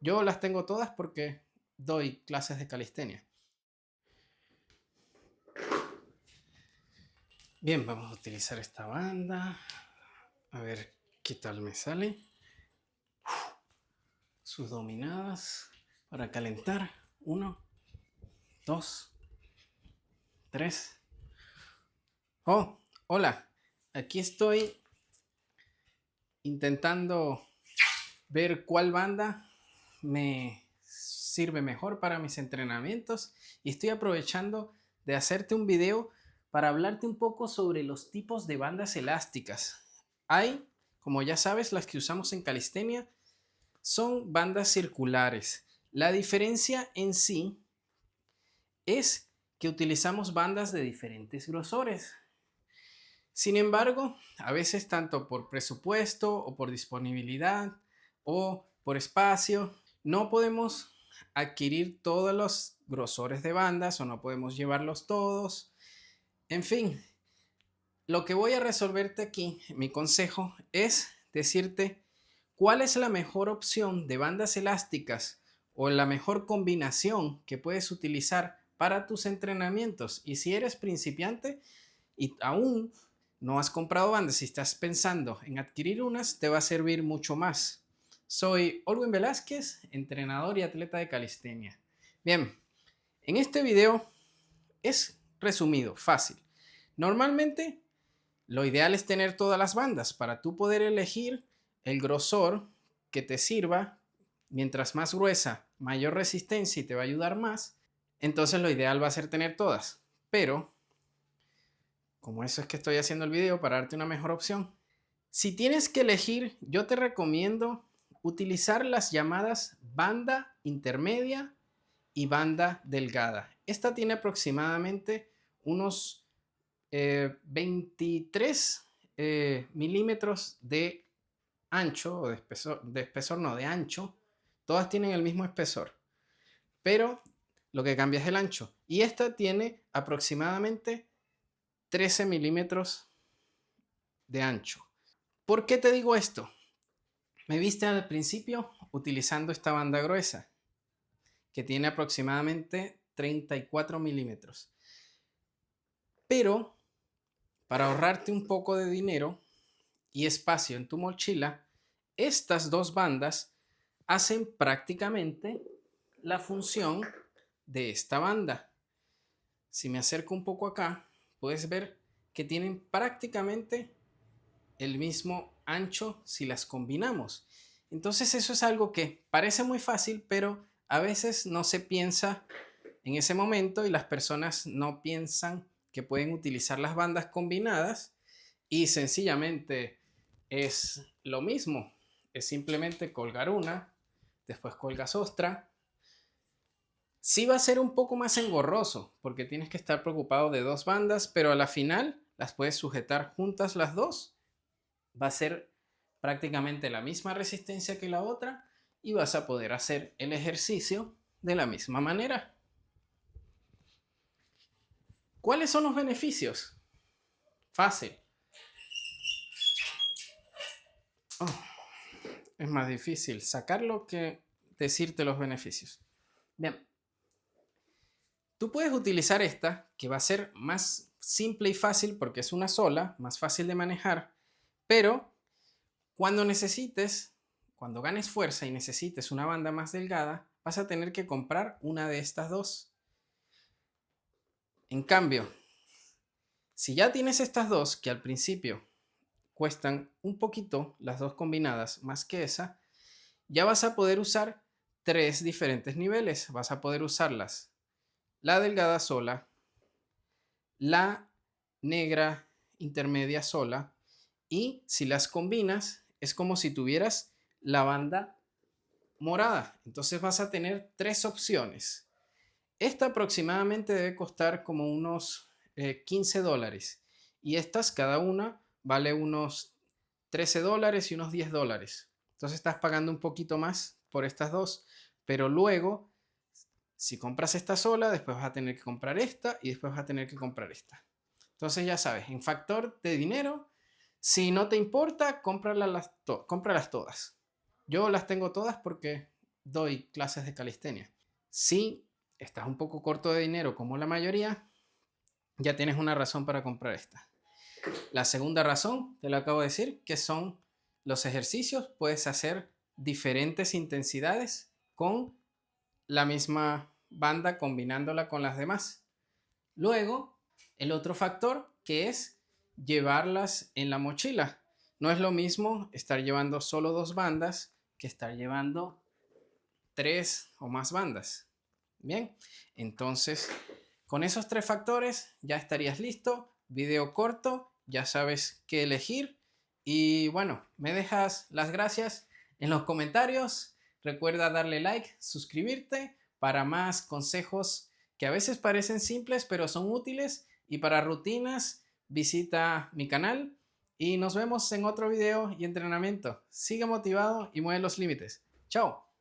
Yo las tengo todas porque doy clases de calistenia. Bien, vamos a utilizar esta banda. A ver qué tal me sale. Sus dominadas para calentar. 1, 2, 3. Oh, hola. Aquí estoy intentando ver cuál banda me sirve mejor para mis entrenamientos y estoy aprovechando de hacerte un video para hablarte un poco sobre los tipos de bandas elásticas. Hay, como ya sabes, las que usamos en calistenia son bandas circulares. La diferencia en sí es que utilizamos bandas de diferentes grosores. Sin embargo, a veces tanto por presupuesto o por disponibilidad o por espacio, no podemos adquirir todos los grosores de bandas o no podemos llevarlos todos. En fin, lo que voy a resolverte aquí, mi consejo, es decirte cuál es la mejor opción de bandas elásticas o la mejor combinación que puedes utilizar para tus entrenamientos. Y si eres principiante y aún no has comprado bandas y estás pensando en adquirir unas, te va a servir mucho más. Soy Olwin Velázquez, entrenador y atleta de calistenia. Bien, en este video es resumido, fácil. Normalmente lo ideal es tener todas las bandas para tú poder elegir el grosor que te sirva. Mientras más gruesa, mayor resistencia y te va a ayudar más. Entonces lo ideal va a ser tener todas. Pero, como eso es que estoy haciendo el video para darte una mejor opción, si tienes que elegir, yo te recomiendo utilizar las llamadas banda intermedia y banda delgada. Esta tiene aproximadamente unos 23 milímetros de ancho o de espesor no, de ancho. Todas tienen el mismo espesor, pero lo que cambia es el ancho. Y esta tiene aproximadamente 13 milímetros de ancho. ¿Por qué te digo esto? Me viste al principio utilizando esta banda gruesa, que tiene aproximadamente 34 milímetros. Pero para ahorrarte un poco de dinero y espacio en tu mochila, estas dos bandas hacen prácticamente la función de esta banda. Si me acerco un poco acá, puedes ver que tienen prácticamente el mismo ancho si las combinamos. Entonces eso es algo que parece muy fácil, pero a veces no se piensa en ese momento y las personas no piensan que pueden utilizar las bandas combinadas y sencillamente es lo mismo. Es simplemente colgar una, después colgas otra. Sí va a ser un poco más engorroso porque tienes que estar preocupado de dos bandas, pero a la final las puedes sujetar juntas las dos. Va a ser prácticamente la misma resistencia que la otra y vas a poder hacer el ejercicio de la misma manera. ¿Cuáles son los beneficios? Fácil. Oh, es más difícil sacarlo que decirte los beneficios. Bien, tú puedes utilizar esta, que va a ser más simple y fácil porque es una sola, más fácil de manejar, pero cuando necesites, cuando ganes fuerza y necesites una banda más delgada, vas a tener que comprar una de estas dos. En cambio, si ya tienes estas dos, que al principio cuestan un poquito, las dos combinadas más que esa, ya vas a poder usar tres diferentes niveles. Vas a poder usarlas la delgada sola, la negra intermedia sola y si las combinas es como si tuvieras la banda morada. Entonces vas a tener tres opciones. Esta aproximadamente debe costar como unos $15 y estas cada una vale unos $13 y unos $10. Entonces estás pagando un poquito más por estas dos, pero luego si compras esta sola, después vas a tener que comprar esta y después vas a tener que comprar esta. Entonces ya sabes, en factor de dinero, si no te importa, cómpralas todas. Yo las tengo todas porque doy clases de calistenia. Si estás un poco corto de dinero como la mayoría, ya tienes una razón para comprar esta. La segunda razón, te lo acabo de decir, que son los ejercicios. Puedes hacer diferentes intensidades con la misma banda combinándola con las demás. Luego, el otro factor que es llevarlas en la mochila. No es lo mismo estar llevando solo 2 bandas que estar llevando 3 o más bandas. Bien, entonces con esos 3 factores ya estarías listo. Video corto, ya sabes qué elegir. Y bueno, me dejas las gracias en los comentarios. Recuerda darle like, suscribirte para más consejos que a veces parecen simples pero son útiles. Y para rutinas, visita mi canal y nos vemos en otro video y entrenamiento. Sigue motivado y mueve los límites. Chao.